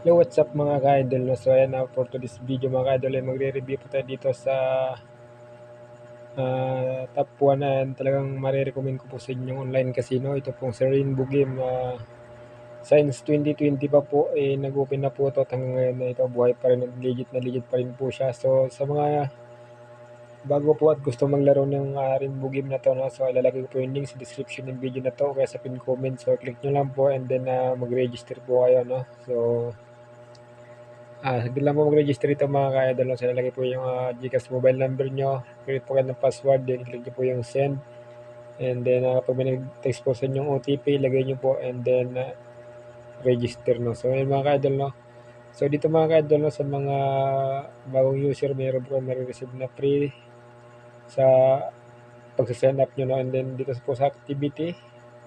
Yo, what's up mga ka-idol, no? So ayan na, for today's video mga ka-idol ay magre-review po tayo dito sa top 1 and talagang marirecommend ko po sa inyong online casino. Ito pong sa Rainbow Game. Since 2020 pa po, nag-open na po ito at hanggang ngayon na ito buhay pa rin at legit pa rin po siya. So sa mga bago po at gusto maglaro ng Rainbow Game na to, no? So ilalagay ko po yung link sa description ng video na to o kaya sa pin comment. So click nyo lang po and then mag-register po kayo, no? So saglit lang po mag-register ito mga ka-idol, no? So ilalagay po yung GCash mobile number nyo, create po kayo ng password, then click nyo po yung send, and then pag may nag-text po sa inyong OTP, ilagay nyo po, and then register, no? So yun mga ka-idol, no? So dito mga ka-idol, no, sa mga bagong user, meron po may-receive na free sa pagsa-sign up nyo, no? And then dito po sa activity,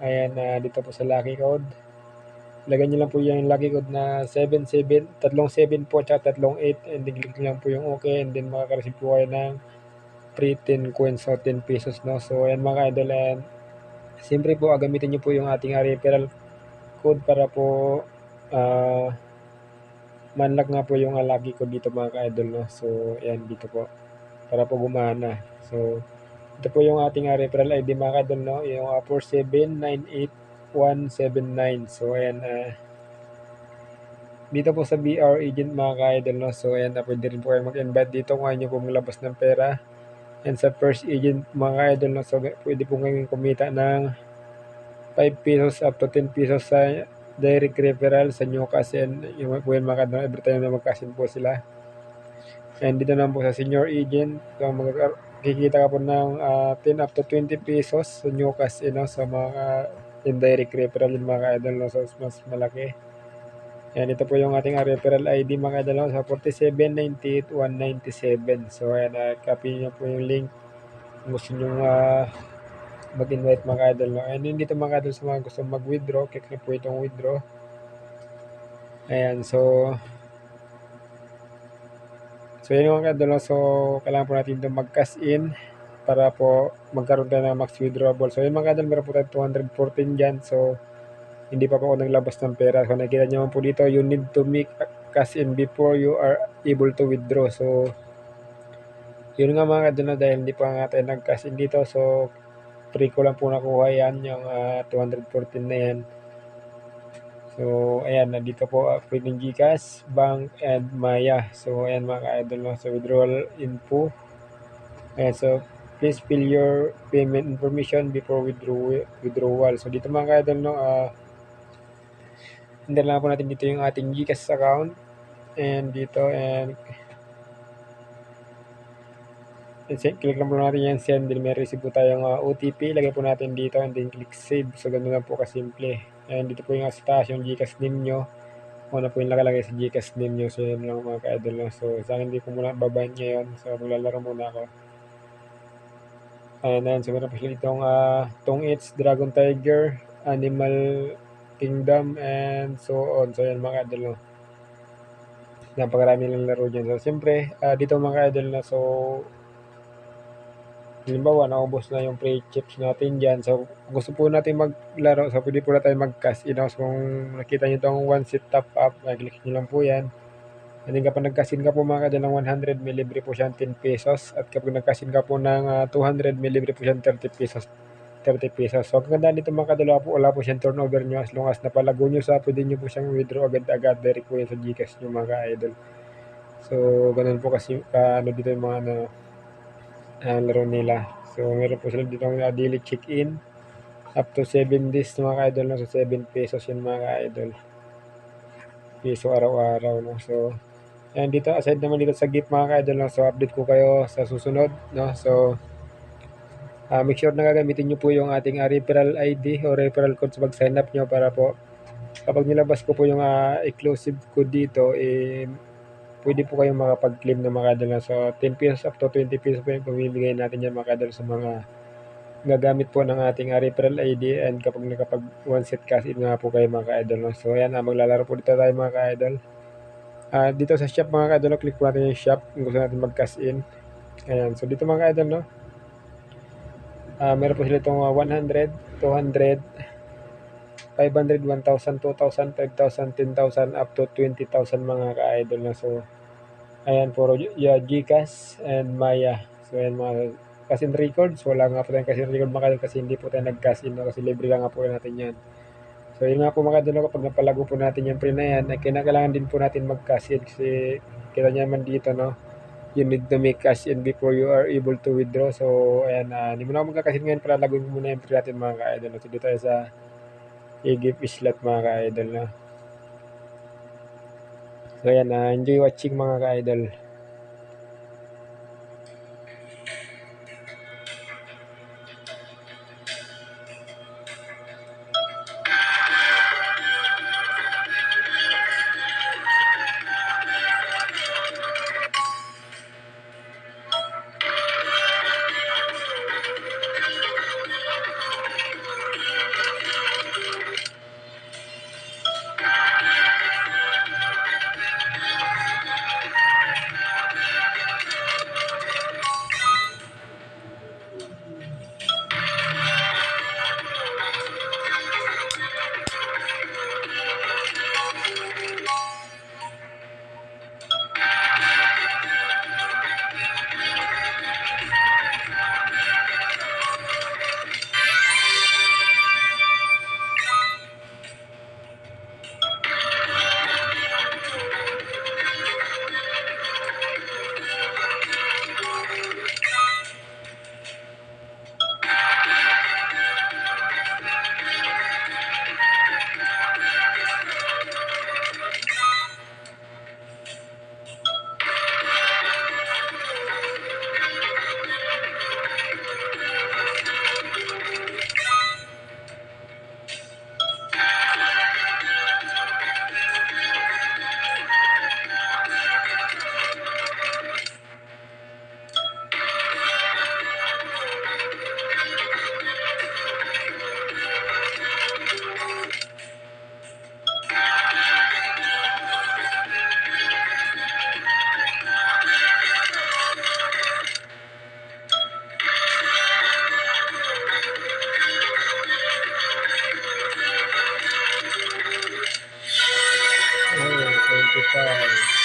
ayan, dito po sa lucky code, lagyan nyo lang po yung lucky code na 77, tatlong 7 po, tsaka tatlong 8, and then click nyo lang po yung okay, and then makaka-receive po kayo ng free 10 coins o 10 pesos, no? So ayan mga ka-idol, and siyempre po gamitin nyo po yung ating referral code para po manlock nga po yung lucky code dito mga ka-idol, no? So ayan, dito po para po gumana. So ito po yung ating referral ID mga ka-idol, no? Yung 4798179. So ayan, dito po sa BR agent mga ka-idol, no? So ayan, pwede rin po kayo mag-invite dito kung ayaw nyo po maglabas ng pera. And sa first agent mga ka-idol, no? So pwede po kayong kumita ng 5 pesos up to 10 pesos sa direct referral sa new kasi yung po yan mga ka-idol, every time na magkasin po sila. And dito naman po sa senior agent, so kikita ka po ng 10 up to 20 pesos sa new kasi, no? Sa mga indirect referral yung mga ka-idol, no? So mas malaki. Ayan, ito po yung ating referral ID mga kadalaw sa 4798197. So ayan, copy nyo po yung link kung gusto nyo mag-invite mga kadal. No? And yun dito mga kadal sa mga gusto mag-withdraw, click nyo po itong withdraw. Ayan, so yun mga kadal. No? So kailangan po natin ito mag-cash in para po magkaroon tayo ng max withdrawable. So yun mga kadal, meron po tayo 214 dyan. So hindi pa po ako naglabas ng pera. So nakikita nyo po dito, you need to make cash in before you are able to withdraw. So yun nga mga kadol, dahil hindi pa nga tayo nag-cash in dito. So free ko lang po nakuha yan, yung 214 na yan. So ayan, nandito po free ng GCash, Bank, and Maya. So ayan mga ka-idol, no? So withdrawal info. Ayan, so please fill your payment information before withdrawal. So dito mga ka-idol, no, hindi lang po natin dito yung ating GCash account, and dito, and click lang po natin yan, send, then may receive po tayong OTP, lagay po natin dito, and then click save. So ganun lang po kasimple. And dito po yung sa taas yung GCash name nyo, una po yung nakalagay sa GCash name nyo. So yun lang mga ka-idol, no? So sa akin hindi ko muna babahin ngayon, so maglalaro muna ako. Ayan, so meron po sila itong Tong It's, Dragon Tiger, Animal Kingdom, and so on. So yan mga ka-idol, no? Napakarami lang laro dyan. So siyempre, dito mga ka-idol, no? So halimbawa, naubos na yung free chips natin dyan. So, kung gusto po natin maglaro, so pwede po na tayo mag-cash in. So, kung nakita nyo itong one set top up, click nyo lang po yan. And then kapag nag-cash in ka po mga kadal ng 100, may libre po siya 10 pesos. At kapag nag-cash in ka po ng 200, may libre po siya 30 pesos. 30 pesos. So, ang ganda dito mga kadal, wala po siyang turnover nyo. As long as napalago nyo sa, pwede nyo po siyang withdraw agad-agad. Direct po yan sa GCash nyo mga ka-idol. So, ganun po kasi, ano dito yung mga laro nila. So meron po sila dito daily check-in up to 7 days mga ka-idol, no? So 7 pesos yun mga ka-idol, piso araw-araw, no? So and dito aside naman dito sa gift mga ka-idol, no? So update ko kayo sa susunod, no? So make sure na gagamitin nyo po yung ating referral ID o referral code sa pag-sign up nyo para po kapag nilabas ko po yung exclusive code dito, pwede po kayong makapag-claim na mga kadal. So 10 pesos up to 20 pesos po yung pamimigay natin yan mga kadal sa mga gagamit po ng ating referral ID, and kapag nakapag one set cash in nga po kayo mga ka-idol, no? So ayan, maglalaro po dito tayo mga ka-idol. Dito sa shop mga ka-idol, no, click po natin yung shop kung gusto natin mag-cash in. Ayan, so dito mga ka-idol, no, meron po sila itong 100, 200, 500, 1,000, 2,000, 5,000, 10,000 up to 20,000 mga ka-idol na. So, ayan puro GCash and Maya. So, ayan mga cash in records. Wala nga po tayong cash in record mga ka-idol kasi hindi po tayo nag-cash in, no? Kasi libre lang nga po natin yan. So, yun nga po mga ka-idol, kapag napalago po natin yung pre na yan, ay kailangan din po natin mag-cash in kasi kita niya man dito, no? You need to make cash in before you are able to withdraw. So, ayan, hindi mo na ako magkakasin ngayon, palalagoy mo muna yung pre natin mga ka-idol. So, dito tayo sa i-give slot mga ka-idol na. So, ayan, enjoy watching mga ka-idol. Oh, 25.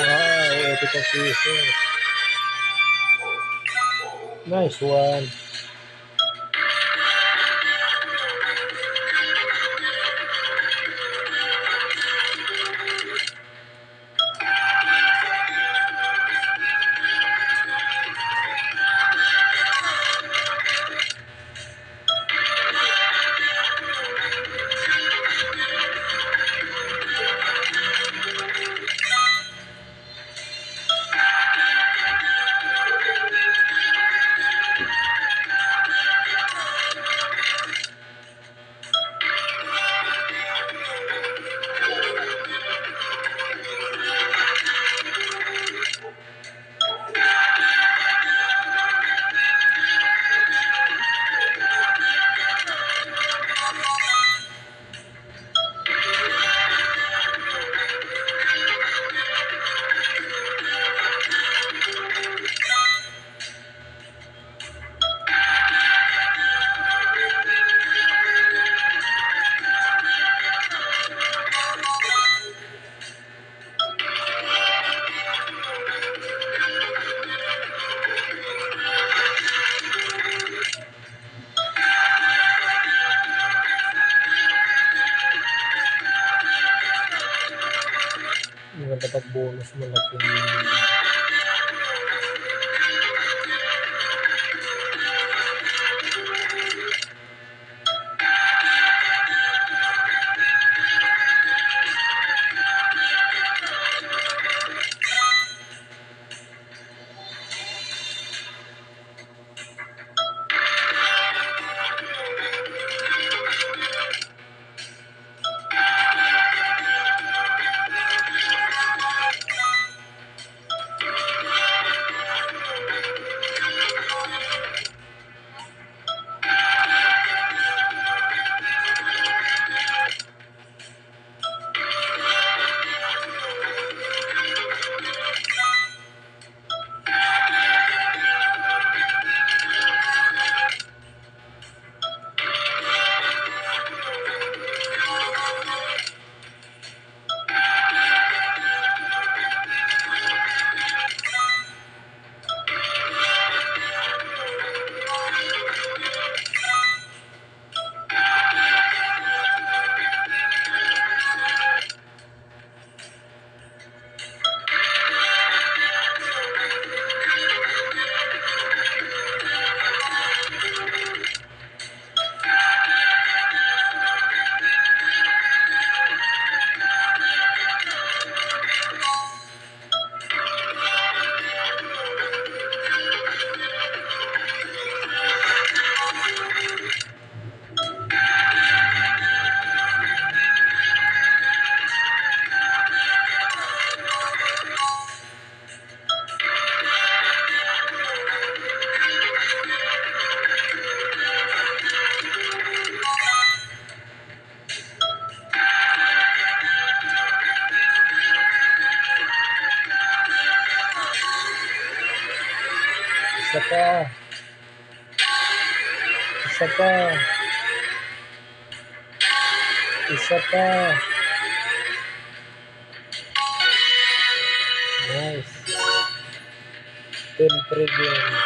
Wow, 85 pesos. Nice one. kapag bonus malaki. Isa pa. Isa pa. Isa pa. Nice. 10 premiums.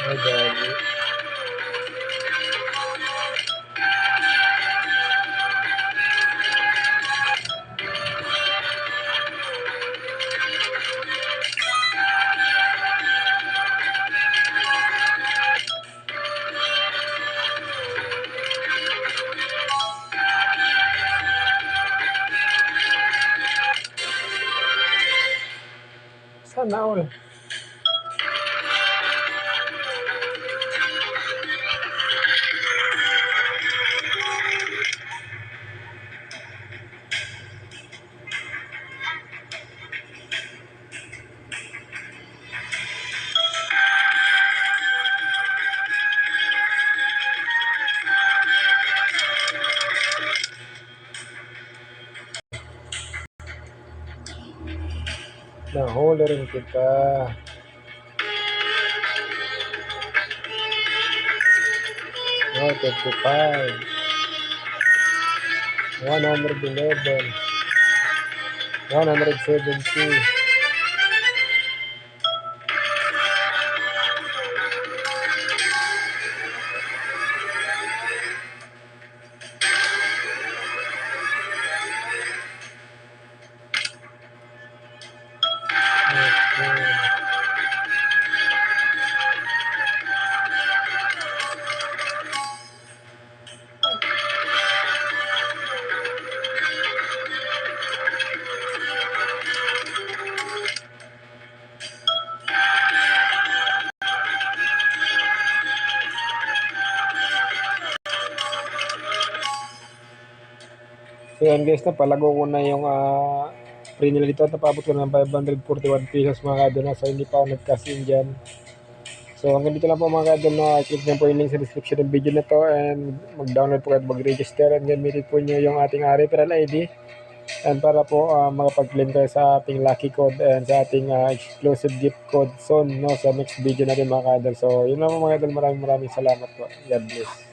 Ay, dali. Sana all. Nahuli rin kita. Oh, 25. 111. 170. Okay. So yan guys, napalago ko na yung free nila dito. Napabot ko na ng 541 pesos mga kadol na. So hindi pa ako nag-cash-in dyan. So hanggang dito lang po mga kadol na. Click nyo po yung link sa description ng video na to. And mag-download po kayo at mag-register. And gamitin po nyo yung ating referral ID. And para po makapag-claim kayo sa ating lucky code and sa ating exclusive gift code soon, no, sa next video natin mga kadol. So yun lang po mga kadol. Maraming salamat po. God bless.